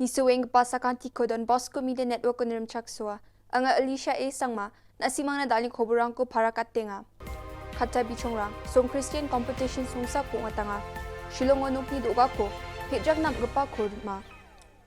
Nisuweng pasakanti ko Don Bosco Media Network ko nirim chaksua. Anga Alicia A. Sangma na simang na daling Koborrang ko para katenga. Kata bichongrang, song Christian competition sungsa ko nga tanga. Shillong onok ni doga ko, pejak nam gapa ko ma.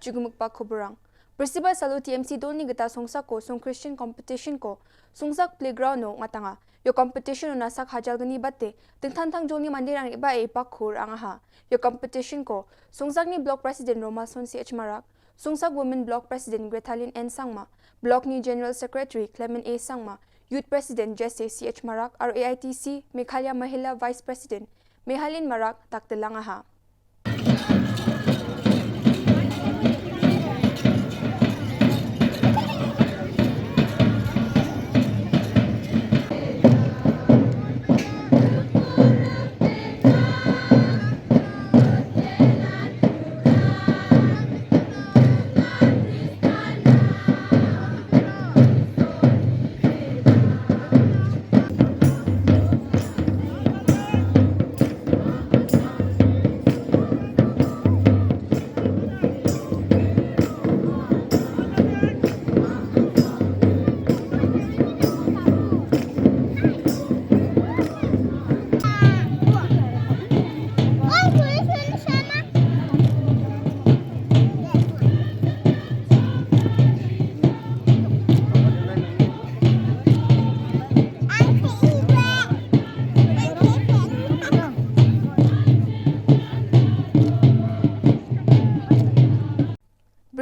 Jugumukpa Koborrang. Principal Salo TMC dol ni gata sungsa ko song Christian competition ko. Sungsak playground no nga tanga. Yo competition no nasak hajal gani batte. Tengtantang jol ni mandirang iba e pakur ang aha. Yo competition ko. Sungsak ni Block President Romason CH Marak. Sungsak Women Block President Gretalin N. Sangma. Block ni General Secretary Clement A. Sangma. Youth President Jesse CH Marak. RAITC Meghalaya Mahila Vice President Mehalin Marak taktelang aha.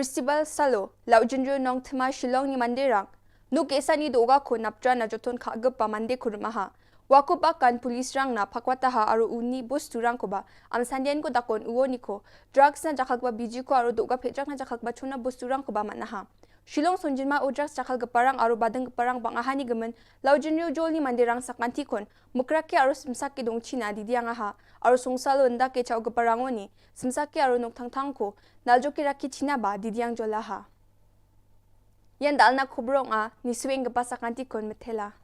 Principal Salo, Laujunjo Nong Thma Shillong ni Mandirang, Nuk Esa ni doga ko naptra na joton kagapa mande kurumaha. Wako bakan pulis rang na pakwataha aru uni bus turang ko ba, am sandian ko dakon uwo ni ko, drugs na jakagba biji ko aru doga pejak na jakagba chuna bus turang ko ba manaha. Shillong sonjinma o drugs jakal gaparang aru badang gaparang bangahani gemen, Laujunjo jol ni Mandirang sakanti kon, mukrake aru simsaki dong China didiang aha, aru songsalo nda ke chao gaparango ni, simsaki aru nok tang ko, naljoki raki China ba didiang jolaha. Yan dal na Koborrang a, ni suweng gapasakanti kon metela.